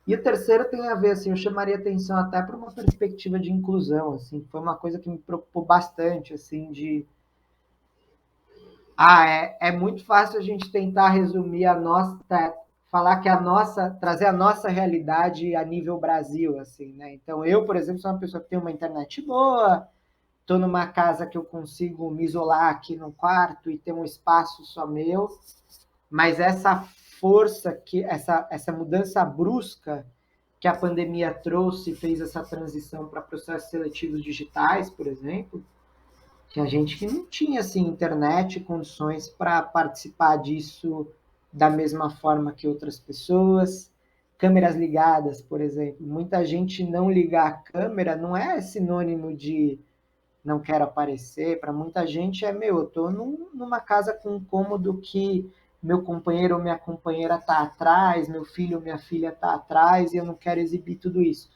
S2: E o terceiro tem a ver, assim, eu chamaria atenção até para uma perspectiva de inclusão, assim, foi uma coisa que me preocupou bastante, assim, é muito fácil a gente tentar resumir a nossa, falar que trazer a nossa realidade a nível Brasil, assim, né? Então, eu, por exemplo, sou uma pessoa que tem uma internet boa, estou numa casa que eu consigo me isolar aqui no quarto e ter um espaço só meu, mas essa força, essa mudança brusca que a pandemia trouxe, fez essa transição para processos seletivos digitais, por exemplo, Tinha gente que não tinha assim internet, condições para participar disso da mesma forma que outras pessoas. Câmeras ligadas, por exemplo. Muita gente não ligar a câmera não é sinônimo de não quero aparecer. Para muita gente é meu, eu estou numa casa com um cômodo que meu companheiro ou minha companheira está atrás, meu filho ou minha filha está atrás e eu não quero exibir tudo isso.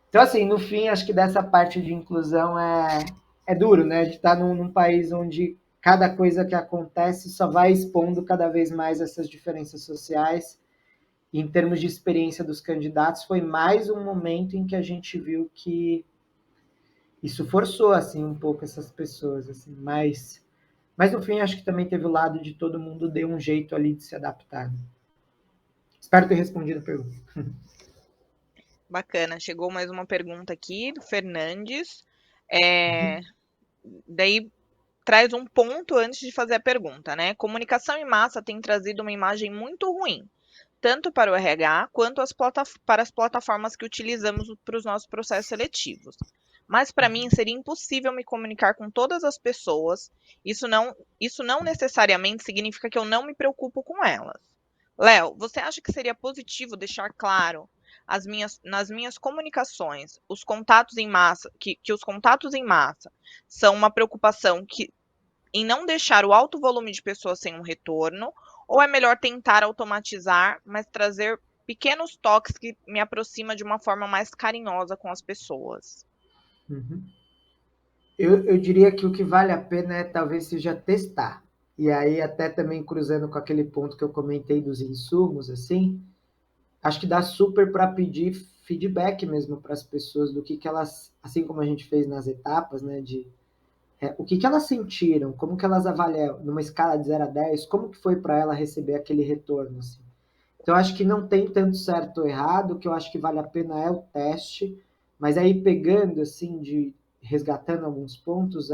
S2: Então, assim, no fim, acho que dessa parte de inclusão é duro, né? A gente está num país onde cada coisa que acontece só vai expondo cada vez mais essas diferenças sociais. E em termos de experiência dos candidatos, foi mais um momento em que a gente viu que isso forçou assim um pouco essas pessoas, assim, mas no fim acho que também teve o lado de todo mundo deu um jeito ali de se adaptar. Espero ter respondido a pergunta.
S1: Bacana. Chegou mais uma pergunta aqui do Fernandes. É, daí traz um ponto antes de fazer a pergunta, né? Comunicação em massa tem trazido uma imagem muito ruim, tanto para o RH quanto para as plataformas que utilizamos para os nossos processos seletivos. Mas para mim seria impossível me comunicar com todas as pessoas. Isso não necessariamente significa que eu não me preocupo com elas. Léo, você acha que seria positivo deixar claro nas minhas comunicações os contatos em massa, que os contatos em massa são uma preocupação em não deixar o alto volume de pessoas sem um retorno, ou é melhor tentar automatizar, mas trazer pequenos toques que me aproxima de uma forma mais carinhosa com as pessoas?
S2: Uhum. Eu diria que o que vale a pena é talvez seja testar. E aí, até também cruzando com aquele ponto que eu comentei dos insumos, assim, acho que dá super para pedir feedback mesmo para as pessoas do que elas, assim como a gente fez nas etapas, né, de o que elas sentiram, como que elas avaliam, numa escala de 0 a 10, como que foi para ela receber aquele retorno, assim. Então, acho que não tem tanto certo ou errado, o que eu acho que vale a pena é o teste, mas aí pegando, assim, resgatando alguns pontos,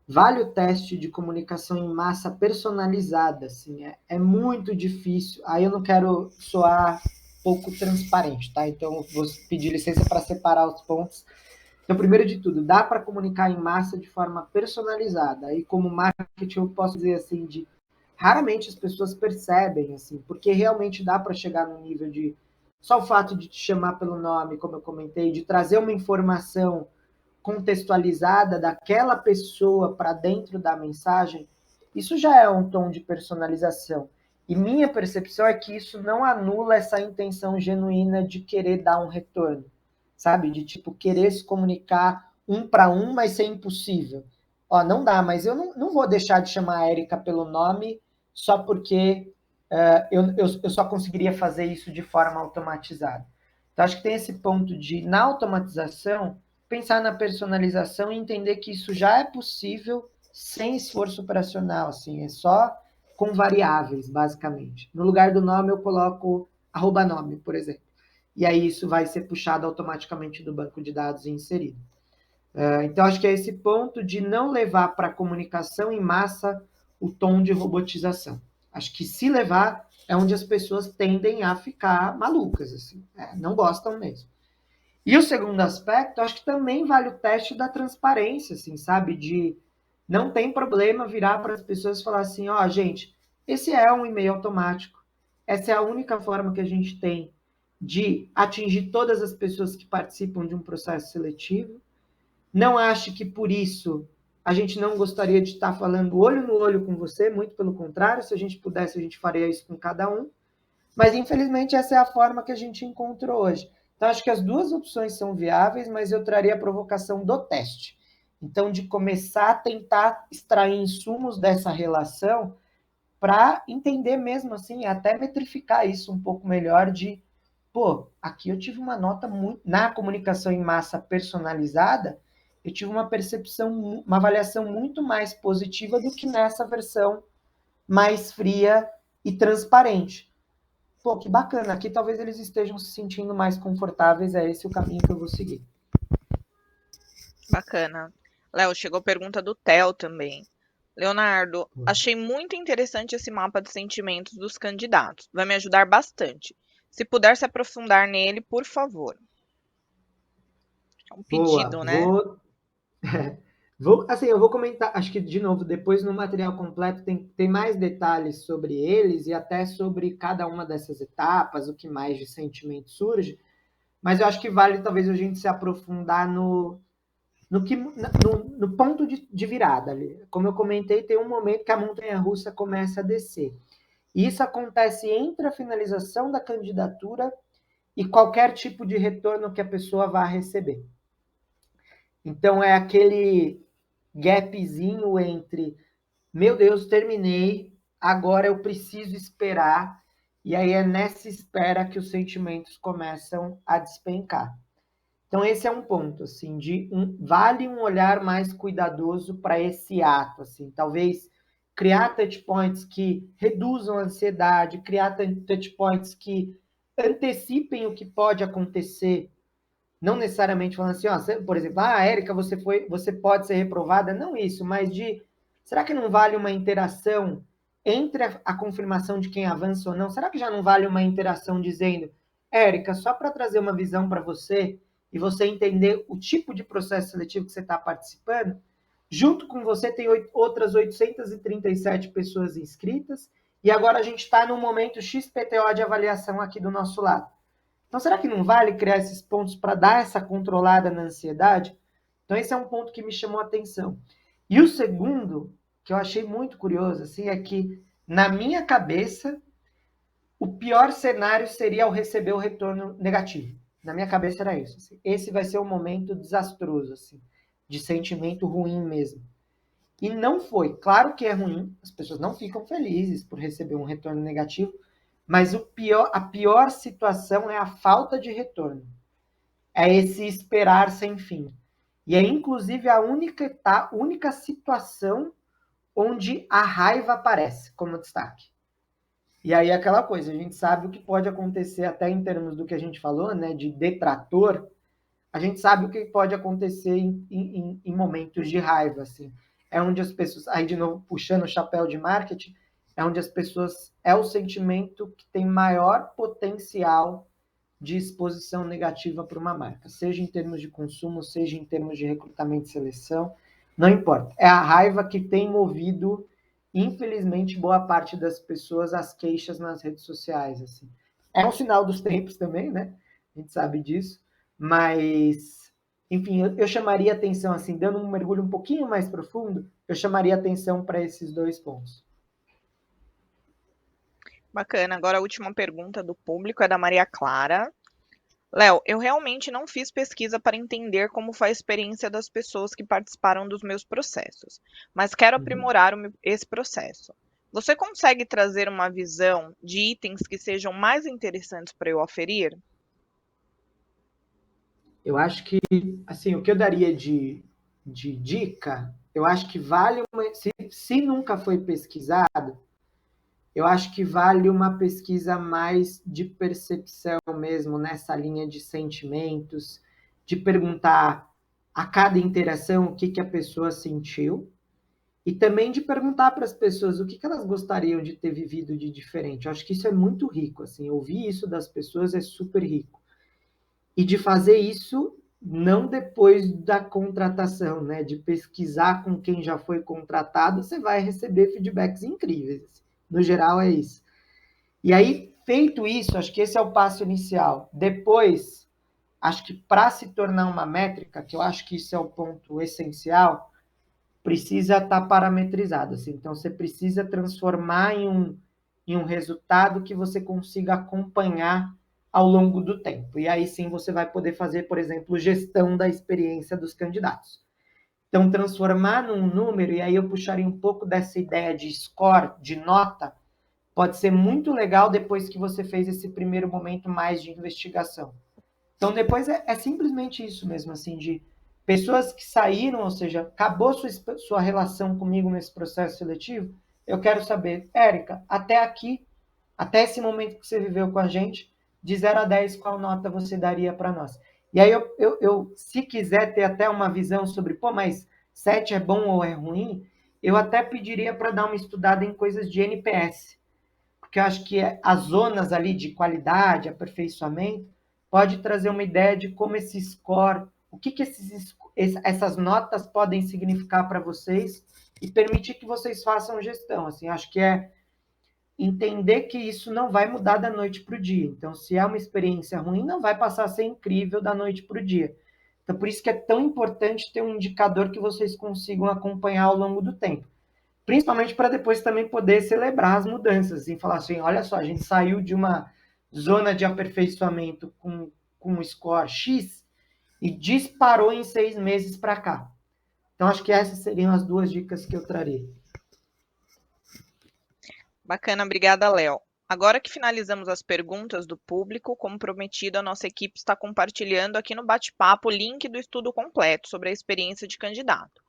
S2: vale o teste de comunicação em massa personalizada, assim, é muito difícil, aí eu não quero soar pouco transparente, tá? Então, eu vou pedir licença para separar os pontos. Então, primeiro de tudo, dá para comunicar em massa de forma personalizada. Aí, como marketing, eu posso dizer assim, de raramente as pessoas percebem, assim, porque realmente dá para chegar no nível de só o fato de te chamar pelo nome, como eu comentei, de trazer uma informação contextualizada daquela pessoa para dentro da mensagem, isso já é um tom de personalização. E minha percepção é que isso não anula essa intenção genuína de querer dar um retorno, sabe? De tipo querer se comunicar um para um, mas ser impossível. Ó, não dá, mas eu não vou deixar de chamar a Érica pelo nome só porque eu só conseguiria fazer isso de forma automatizada. Então, acho que tem esse ponto de, na automatização, pensar na personalização e entender que isso já é possível sem esforço operacional, assim, é só com variáveis, basicamente. No lugar do nome, eu coloco @nome, por exemplo. E aí isso vai ser puxado automaticamente do banco de dados e inserido. Então, acho que é esse ponto de não levar para a comunicação em massa o tom de robotização. Acho que se levar é onde as pessoas tendem a ficar malucas, assim, não gostam mesmo. E o segundo aspecto, acho que também vale o teste da transparência, assim, sabe? De não tem problema virar para as pessoas e falar assim, ó, gente, esse é um e-mail automático. Essa é a única forma que a gente tem de atingir todas as pessoas que participam de um processo seletivo. Não ache que por isso a gente não gostaria de estar falando olho no olho com você, muito pelo contrário, se a gente pudesse, a gente faria isso com cada um. Mas, infelizmente, essa é a forma que a gente encontrou hoje. Então, acho que as duas opções são viáveis, mas eu traria a provocação do teste. Então, de começar a tentar extrair insumos dessa relação para entender mesmo assim, até metrificar isso um pouco melhor de, pô, aqui eu tive uma nota muito, na comunicação em massa personalizada, eu tive uma percepção, uma avaliação muito mais positiva do que nessa versão mais fria e transparente. Pô, que bacana, aqui talvez eles estejam se sentindo mais confortáveis, é esse o caminho que eu vou seguir.
S1: Bacana. Léo, chegou pergunta do Theo também. Leonardo, achei muito interessante esse mapa de sentimentos dos candidatos. Vai me ajudar bastante. Se puder se aprofundar nele, por favor. É um
S2: Boa,
S1: pedido, né?
S2: Eu vou comentar, acho que de novo, depois no material completo tem mais detalhes sobre eles e até sobre cada uma dessas etapas, o que mais de sentimento surge, mas eu acho que vale talvez a gente se aprofundar no ponto de virada ali. Como eu comentei, tem um momento que a montanha-russa começa a descer. E isso acontece entre a finalização da candidatura e qualquer tipo de retorno que a pessoa vá receber. Então, é aquele gapzinho entre, meu Deus, terminei, agora eu preciso esperar, e aí é nessa espera que os sentimentos começam a despencar. Então, esse é um ponto, assim, vale um olhar mais cuidadoso para esse ato, assim, talvez criar touch points que reduzam a ansiedade, criar touch points que antecipem o que pode acontecer, não necessariamente falando assim, ó, por exemplo, Érica, você pode ser reprovada, não isso, mas será que não vale uma interação entre a confirmação de quem avança ou não? Será que já não vale uma interação dizendo, Érica, só para trazer uma visão para você e você entender o tipo de processo seletivo que você está participando, junto com você tem outras 837 pessoas inscritas e agora a gente está no momento XPTO de avaliação aqui do nosso lado. Então, será que não vale criar esses pontos para dar essa controlada na ansiedade? Então, esse é um ponto que me chamou a atenção. E o segundo, que eu achei muito curioso, assim, é que, na minha cabeça, o pior cenário seria ao receber o retorno negativo. Na minha cabeça era isso. Assim. Esse vai ser um momento desastroso, assim, de sentimento ruim mesmo. E não foi. Claro que é ruim, as pessoas não ficam felizes por receber um retorno negativo, mas a pior situação é a falta de retorno. É esse esperar sem fim. E é, inclusive, a única situação onde a raiva aparece como destaque. E aí, aquela coisa, a gente sabe o que pode acontecer, até em termos do que a gente falou, né, de detrator, a gente sabe o que pode acontecer em momentos de raiva, assim. É onde as pessoas, aí de novo puxando o chapéu de marketing, é onde as pessoas, é o sentimento que tem maior potencial de exposição negativa para uma marca, seja em termos de consumo, seja em termos de recrutamento e seleção, não importa. É a raiva que tem movido, infelizmente, boa parte das pessoas às queixas nas redes sociais. Assim. É um sinal dos tempos também, né? A gente sabe disso, mas, enfim, eu chamaria atenção, assim, dando um mergulho um pouquinho mais profundo, eu chamaria atenção para esses dois pontos.
S1: Bacana. Agora a última pergunta do público é da Maria Clara. Léo, eu realmente não fiz pesquisa para entender como foi a experiência das pessoas que participaram dos meus processos, mas quero aprimorar esse processo. Você consegue trazer uma visão de itens que sejam mais interessantes para eu aferir?
S2: Eu acho que, assim, o que eu daria de dica, eu acho que vale se nunca foi pesquisado, eu acho que vale uma pesquisa mais de percepção mesmo, nessa linha de sentimentos, de perguntar a cada interação o que, que a pessoa sentiu, e também de perguntar para as pessoas o que, que elas gostariam de ter vivido de diferente. Eu acho que isso é muito rico, assim, ouvir isso das pessoas é super rico e de fazer isso não depois da contratação, né? De pesquisar com quem já foi contratado, você vai receber feedbacks incríveis. No geral, é isso. E aí, feito isso, acho que esse é o passo inicial. Depois, acho que para se tornar uma métrica, que eu acho que isso é o ponto essencial, precisa estar parametrizado. Assim. Então, você precisa transformar em um resultado que você consiga acompanhar ao longo do tempo. E aí sim você vai poder fazer, por exemplo, gestão da experiência dos candidatos. Então, transformar num número, e aí eu puxaria um pouco dessa ideia de score, de nota, pode ser muito legal depois que você fez esse primeiro momento mais de investigação. Então, depois é simplesmente isso mesmo, assim, de pessoas que saíram, ou seja, acabou sua relação comigo nesse processo seletivo, eu quero saber, Érica, até aqui, até esse momento que você viveu com a gente, de 0 a 10, qual nota você daria para nós? E aí, se quiser ter até uma visão sobre, pô, mas 7 é bom ou é ruim, eu até pediria para dar uma estudada em coisas de NPS, porque eu acho que as zonas ali de qualidade, aperfeiçoamento, pode trazer uma ideia de como esse score, o que esses essas notas podem significar para vocês e permitir que vocês façam gestão. Assim, acho que é entender que isso não vai mudar da noite para o dia. Então, se é uma experiência ruim, não vai passar a ser incrível da noite para o dia. Então, por isso que é tão importante ter um indicador que vocês consigam acompanhar ao longo do tempo. Principalmente para depois também poder celebrar as mudanças e falar assim, olha só, a gente saiu de uma zona de aperfeiçoamento com um score X e disparou em 6 meses para cá. Então, acho que essas seriam as duas dicas que eu traria.
S1: Bacana, obrigada, Léo. Agora que finalizamos as perguntas do público, como prometido, a nossa equipe está compartilhando aqui no bate-papo o link do estudo completo sobre a experiência de candidato.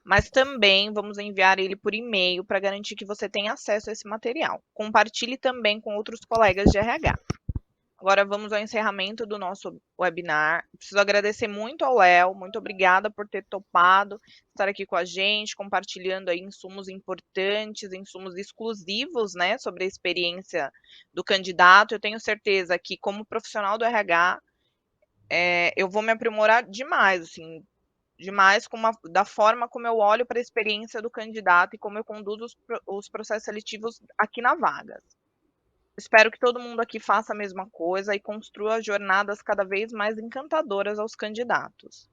S1: Mas também vamos enviar ele por e-mail para garantir que você tenha acesso a esse material. Compartilhe também com outros colegas de RH. Agora vamos ao encerramento do nosso webinar. Preciso agradecer muito ao Léo, muito obrigada por ter topado estar aqui com a gente, compartilhando aí insumos importantes, insumos exclusivos, né, sobre a experiência do candidato. Eu tenho certeza que, como profissional do RH, eu vou me aprimorar demais, assim, demais da forma como eu olho para a experiência do candidato e como eu conduzo os processos seletivos aqui na Vagas. Espero que todo mundo aqui faça a mesma coisa e construa jornadas cada vez mais encantadoras aos candidatos.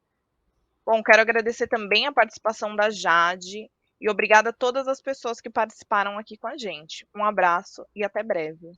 S1: Bom, quero agradecer também a participação da Jade e obrigada a todas as pessoas que participaram aqui com a gente. Um abraço e até breve.